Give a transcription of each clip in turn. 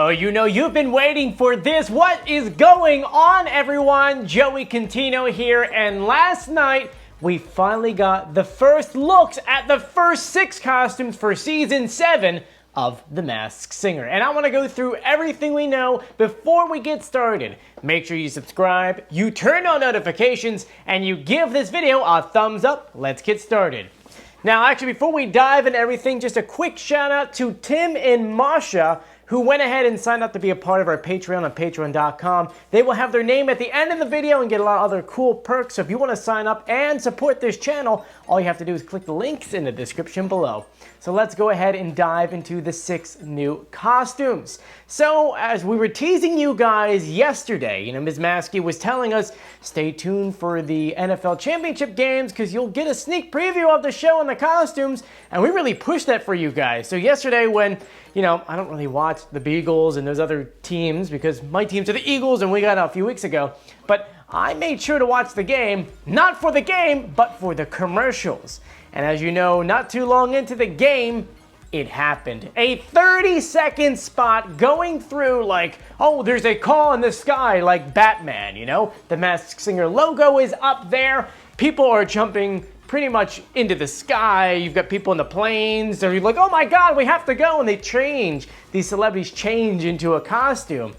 Oh, you know, you've been waiting for this. What is going on, everyone? Joey Contino here, and last night we finally got the first looks at the first 6 costumes for Season 7 of The Masked Singer. And I want to go through everything we know before we get started. Make sure you subscribe, you turn on notifications, and you give this video a thumbs up. Let's get started. Now, actually, before we dive into everything, just a quick shout out to Tim and Masha, who went ahead and signed up to be a part of our Patreon on patreon.com. They will have their name at the end of the video and get a lot of other cool perks. So if you want to sign up and support this channel, all you have to do is click the links in the description below. So let's go ahead and dive into the 6 new costumes. So as we were teasing you guys yesterday, Ms. Maskey was telling us, stay tuned for the NFL Championship games because you'll get a sneak preview of the show and the costumes. And we really pushed that for you guys. So yesterday when, I don't really watch the Beagles and those other teams because my teams are the Eagles and we got out a few weeks ago. But I made sure to watch the game, not for the game, but for the commercials. And as you know, not too long into the game, it happened. A 30-second spot going through like, oh, there's a call in the sky like Batman, The Masked Singer logo is up there. People are jumping pretty much into the sky. You've got people in the planes. They're like, oh my God, we have to go. And they change. These celebrities change into a costume.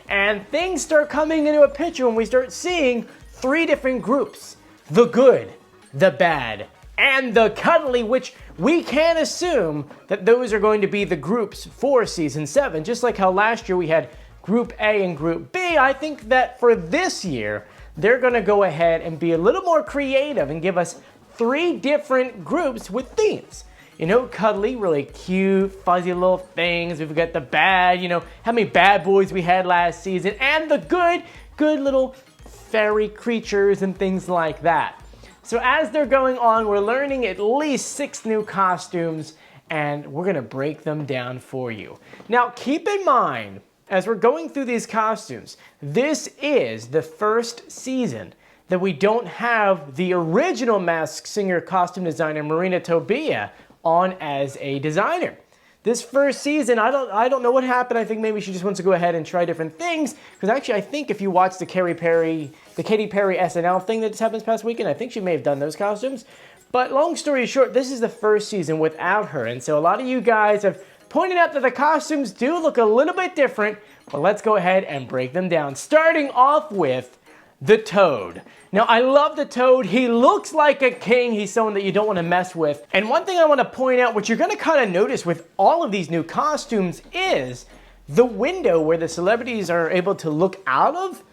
And things start coming into a picture when we start seeing 3 different groups. The good, the bad, and the cuddly, which we can assume that those are going to be the groups for Season 7. Just like how last year we had Group A and Group B, I think that for this year, they're going to go ahead and be a little more creative and give us 3 different groups with themes. Cuddly, really cute, fuzzy little things. We've got the bad, how many bad boys we had last season, and the good little fairy creatures and things like that. So as they're going on, we're learning at least 6 new costumes, and we're gonna break them down for you. Now, keep in mind, as we're going through these costumes, this is the first season that we don't have the original Masked Singer costume designer, Marina Tobia, on as a designer. This first season, I don't know what happened. I think maybe she just wants to go ahead and try different things. Because actually, I think if you watch the Katy Perry SNL thing that just happened this past weekend, I think she may have done those costumes. But long story short, this is the first season without her. And so a lot of you guys have pointed out that the costumes do look a little bit different. But let's go ahead and break them down. Starting off with the Toad. Now, I love the Toad. He looks like a king. He's someone that you don't want to mess with. And one thing I want to point out, which you're going to kind of notice with all of these new costumes, is the window where the celebrities are able to look out of.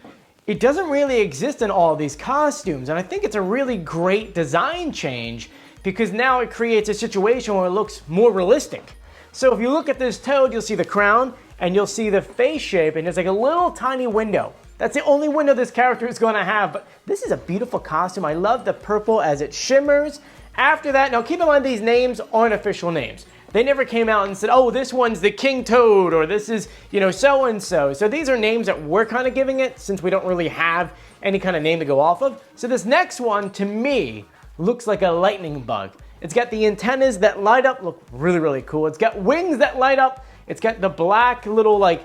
It doesn't really exist in all of these costumes. And I think it's a really great design change because now it creates a situation where it looks more realistic. So if you look at this Toad, you'll see the crown and you'll see the face shape, and there's like a little tiny window. That's the only window this character is going to have, but this is a beautiful costume. I love the purple as it shimmers. After that, now keep in mind these names aren't official names. They never came out and said, oh, this one's the King Toad, or this is, so-and-so. So these are names that we're kind of giving it since we don't really have any kind of name to go off of. So this next one, to me, looks like a lightning bug. It's got the antennas that light up, look really, really cool. It's got wings that light up. It's got the black little,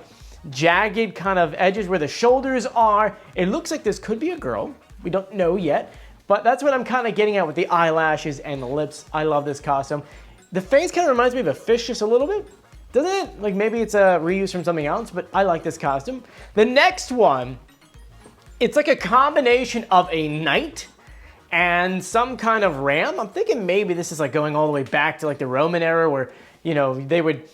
jagged kind of edges where the shoulders are. It looks like this could be a girl. We don't know yet, but that's what I'm kind of getting at with the eyelashes and the lips. I love this costume. The face kind of reminds me of a fish just a little bit, doesn't it? Like maybe it's a reuse from something else, but I like this costume. The next one, it's like a combination of a knight and some kind of ram. I'm thinking maybe this is like going all the way back to like the Roman era where, they would,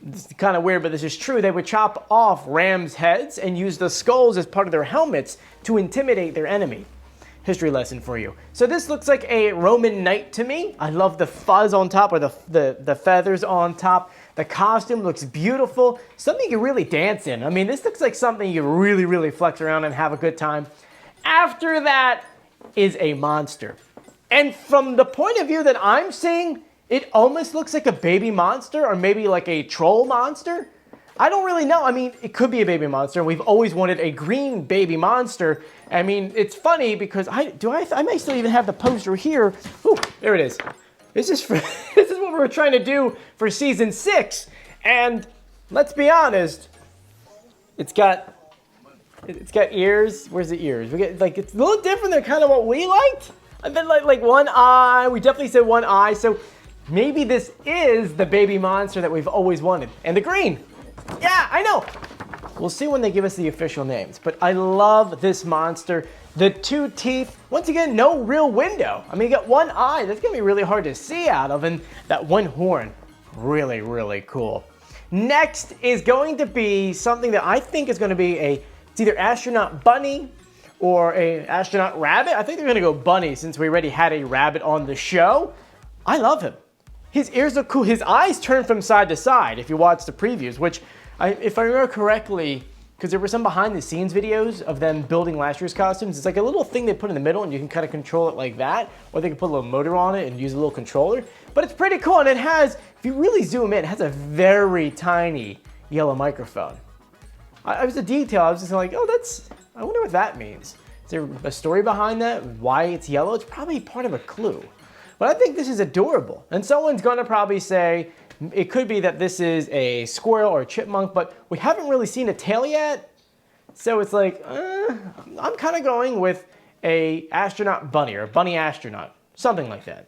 this is kind of weird, but this is true. They would chop off rams' heads and use the skulls as part of their helmets to intimidate their enemy. History lesson for you. So this looks like a Roman knight to me. I love the fuzz on top, or the feathers on top. The costume looks beautiful. Something you really dance in. I mean, this looks like something you really, really flex around and have a good time. After that is a monster. And from the point of view that I'm seeing, it almost looks like a baby monster or maybe like a troll monster. I don't really know. I mean, it could be a baby monster. We've always wanted a green baby monster. I mean, it's funny because I may still even have the poster here. Ooh, there it is. This is what we're trying to do for Season 6. And let's be honest, It's got ears. Where's the ears? We get like it's a little different than kind of what we liked. I bet like one eye. We definitely said one eye. So maybe this is the baby monster that we've always wanted. And the green. Yeah, I know. We'll see when they give us the official names. But I love this monster. The 2 teeth. Once again, no real window. I mean, you got one eye. That's gonna be really hard to see out of, and that one horn. Really, really cool. Next is going to be something that I think is going to be it's either Astronaut Bunny or a Astronaut Rabbit. I think they're going to go Bunny since we already had a rabbit on the show. I love him. His ears are cool. His eyes turn from side to side if you watch the previews, which, if I remember correctly, because there were some behind the scenes videos of them building last year's costumes. It's like a little thing they put in the middle and you can kind of control it like that, or they can put a little motor on it and use a little controller. But it's pretty cool, and it has, if you really zoom in, it has a very tiny yellow microphone. I was a detail, I was just like, oh, I wonder what that means. Is there a story behind that? Why it's yellow? It's probably part of a clue. But I think this is adorable. And someone's gonna probably say, it could be that this is a squirrel or a chipmunk, but we haven't really seen a tail yet. So it's like, I'm kind of going with a astronaut bunny or a bunny astronaut, something like that.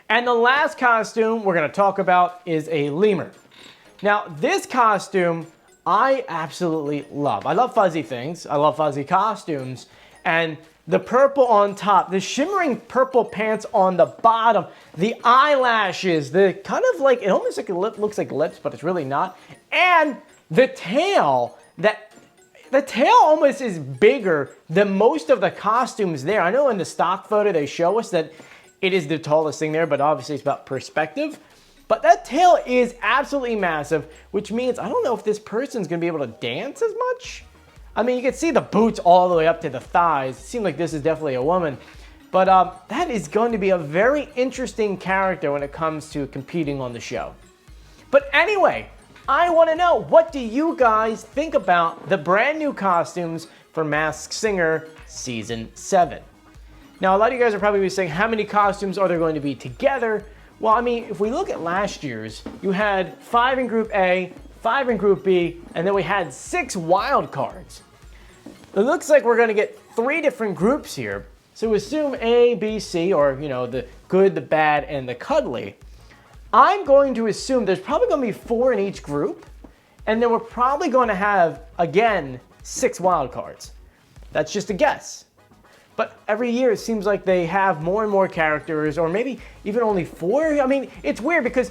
And the last costume we're gonna talk about is a lemur. Now, this costume, I absolutely love. I love fuzzy things. I love fuzzy costumes. And the purple on top, the shimmering purple pants on the bottom, the eyelashes, the kind of like, it almost like looks like lips, but it's really not. And the tail, the tail almost is bigger than most of the costumes there. I know in the stock photo they show us that it is the tallest thing there, but obviously it's about perspective. But that tail is absolutely massive, which means I don't know if this person's gonna be able to dance as much. I mean, you can see the boots all the way up to the thighs. It seems like this is definitely a woman. But that is going to be a very interesting character when it comes to competing on the show. But anyway, I want to know, what do you guys think about the brand new costumes for Masked Singer Season 7? Now, a lot of you guys are probably saying, how many costumes are there going to be together? Well, I mean, if we look at last year's, you had 5 in Group A, 5 in Group B, and then we had 6 wild cards. It looks like we're going to get 3 different groups here. So assume A, B, C, or, you know, the good, the bad, and the cuddly. I'm going to assume there's probably going to be 4 in each group, and then we're probably going to have, again, 6 wild cards. That's just a guess. But every year it seems like they have more and more characters, or maybe even only 4. I mean, it's weird because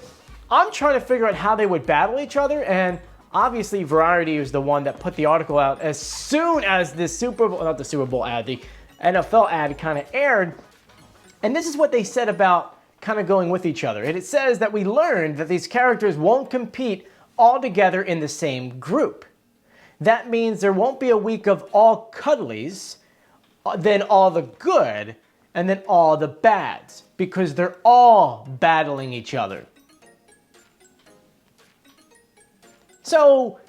I'm trying to figure out how they would battle each other, and obviously Variety is the one that put the article out as soon as the Super Bowl, not the Super Bowl ad, the NFL ad kind of aired. And this is what they said about kind of going with each other. And it says that we learned that these characters won't compete all together in the same group. That means there won't be a week of all Cuddlies, then all the good, and then all the bads, because they're all battling each other. So,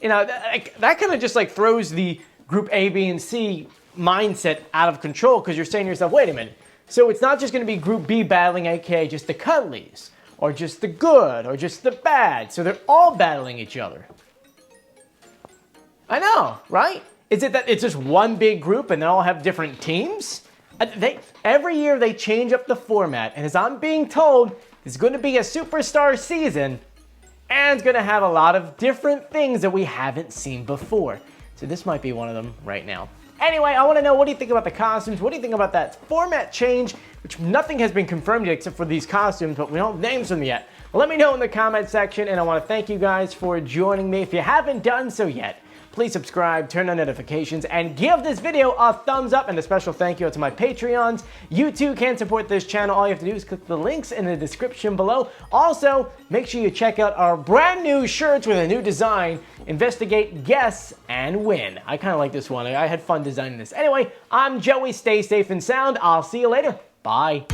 you know, that kind of just like throws the group A, B, and C mindset out of control, because you're saying to yourself, wait a minute, so it's not just going to be group B battling, aka just the Cuddlies, or just the good, or just the bad, so they're all battling each other. I know, right? Is it that it's just one big group and they all have different teams? Every year they change up the format, and as I'm being told, it's going to be a superstar season, and it's going to have a lot of different things that we haven't seen before. So this might be one of them right now. Anyway, I want to know, what do you think about the costumes? What do you think about that format change, which nothing has been confirmed yet except for these costumes, but we don't have names for them yet. Well, let me know in the comment section, and I want to thank you guys for joining me. If you haven't done so yet, please subscribe, turn on notifications, and give this video a thumbs up, and a special thank you to my Patreons. You too can support this channel. All you have to do is click the links in the description below. Also, make sure you check out our brand new shirts with a new design, Investigate, Guess, and Win. I kind of like this one. I had fun designing this. Anyway, I'm Joey. Stay safe and sound. I'll see you later. Bye.